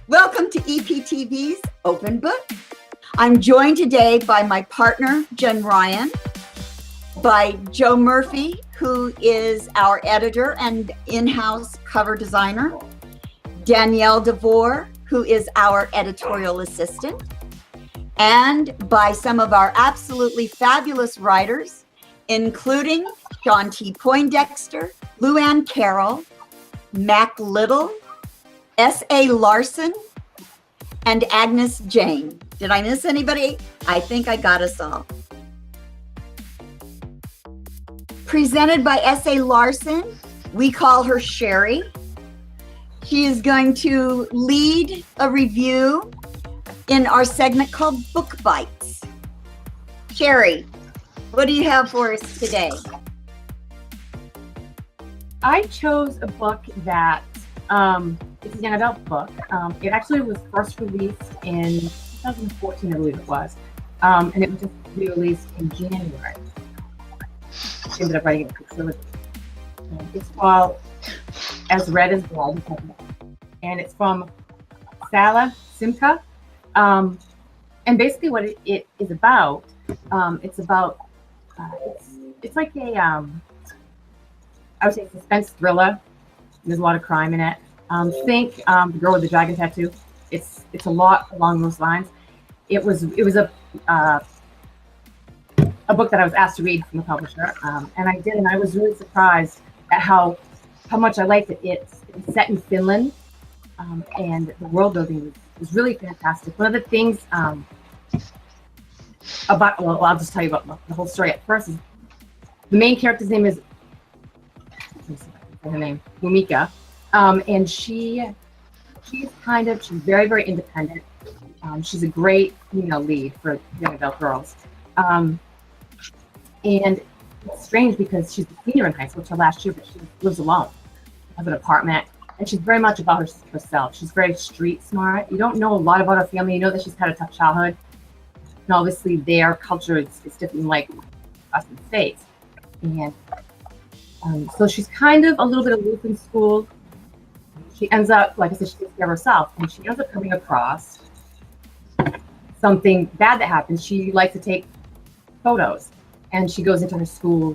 Welcome to EPTV's Open Book. I'm joined today by my partner, Jen Ryan, by Joe Murphy, who is our editor and in-house cover designer, Danielle DeVore, who is our editorial assistant, and by some of our absolutely fabulous writers, including Sean T. Poindexter, Luann Carroll, Mac Little, S.A. Larsen, and Agnes Jane. Did I miss anybody? I think I got us all. Presented by S.A. Larsen, we call her Sherry. She is going to lead a review in our segment called Book Bites. Sherry, what do you have for us today? I chose a book that it's a young adult book. It actually was first released in 2014, I believe it was, and it was just released in January. I ended up writing it for trilogy. It's called As Red as Blood, and it's from Salla Simukka. And basically, what it is about, it's like a I would say suspense thriller. There's a lot of crime in it. Think The Girl with the Dragon Tattoo. It's a lot along those lines. It was a book that I was asked to read from the publisher, and I did, and I was really surprised at how much I liked it. It's set in Finland, and the world building was really fantastic. One of the things I'll just tell you about the whole story at first. Is the main character's name is Mumika, and she's very, very independent. She's a great female lead for young adult girls. And it's strange because she's a senior in high school, till last year, but she lives alone, has an apartment, and she's very much about herself. She's very street smart. You don't know a lot about her family. You know that she's had a tough childhood. And obviously their culture is different, like us in the States. And so she's kind of a little bit aloof in school. She ends up, like I said, she takes care of herself, and she ends up coming across something bad that happens. She likes to take photos, and she goes into her school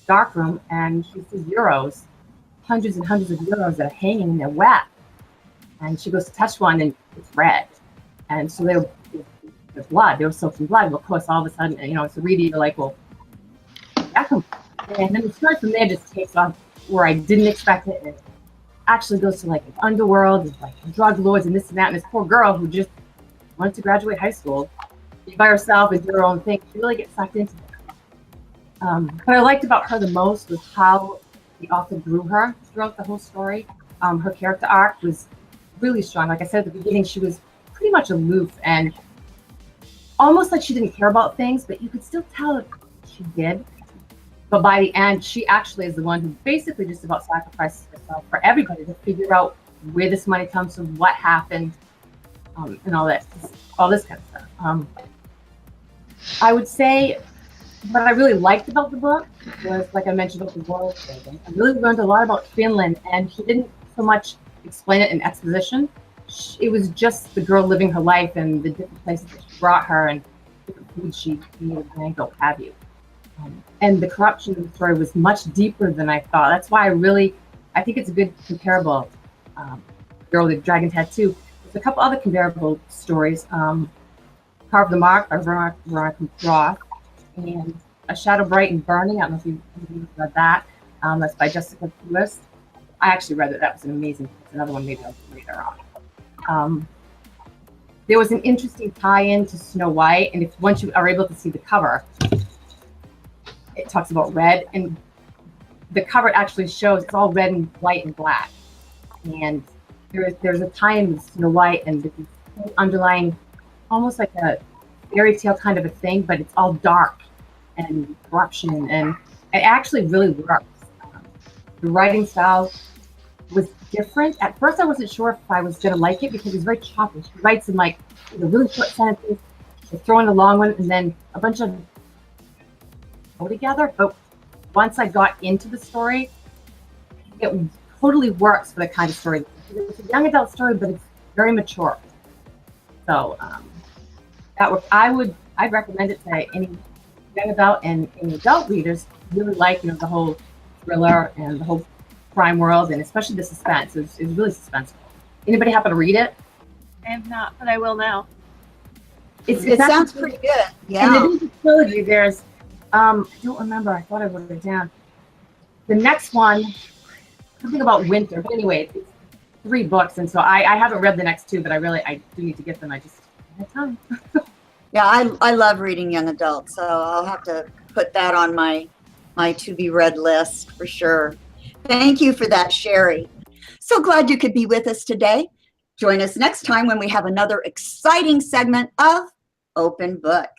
darkroom, and she sees euros, hundreds and hundreds of euros that are hanging, and they're wet. And she goes to touch one, and it's red. And so they're blood. They were soaked in blood. Well, of course, all of a sudden, it's a reader. You're like, well, that comes. And then the story from there just takes off where I didn't expect it. And it actually goes to like an underworld, and like drug lords and this and that. And this poor girl who just wanted to graduate high school, be by herself and do her own thing. She really gets sucked into it. What I liked about her the most was how the author grew her throughout the whole story. Her character arc was really strong. Like I said at the beginning, she was pretty much aloof and almost like she didn't care about things, but you could still tell she did. But by the end, she actually is the one who basically just about sacrifices herself for everybody to figure out where this money comes from, what happened, and all this kind of stuff. I would say what I really liked about the book was, like I mentioned, about the world building. I really learned a lot about Finland, and she didn't so much explain it in exposition. It was just the girl living her life and the different places that she brought her and different foods she made, and what have you. And the corruption of the story was much deeper than I thought. That's why I think it's a good comparable. Girl with the Dragon Tattoo. There's a couple other comparable stories. Carve the Mark by Veronica Roth, and A Shadow Bright and Burning. I don't know if you've read that. That's by Jessica Lewis. I actually read it. That was an amazing book. It's another one maybe I'll read later on. There was an interesting tie-in to Snow White, and once you are able to see the cover, it talks about red, and the cover actually shows it's all red and white and black. And there's a tie-in with Snow White, and this underlying, almost like a fairy tale kind of a thing, but it's all dark and corruption, and it actually really works. The writing style was different. At first, I wasn't sure if I was going to like it because it's very choppy. She writes in like really short sentences, she'll throw in a long one, and then a bunch of go together. But once I got into the story, it totally works for the kind of story. It's a young adult story, but very mature. So I'd recommend it to any young adult and adult readers who really like, you know, the whole thriller and the whole crime world, and especially the suspense. It's really suspenseful. Anybody happen to read it? I have not, but I will now. It sounds pretty good. And Yeah. it is a trilogy. There's, I don't remember. I thought I wrote it down. The next one, something about winter. But anyway, it's 3 books, and so I haven't read the next 2, but I do need to get them. I just don't have time. Yeah, I love reading young adults, so I'll have to put that on my to be read list for sure. Thank you for that, Sherry. So glad you could be with us today. Join us next time when we have another exciting segment of Open Book.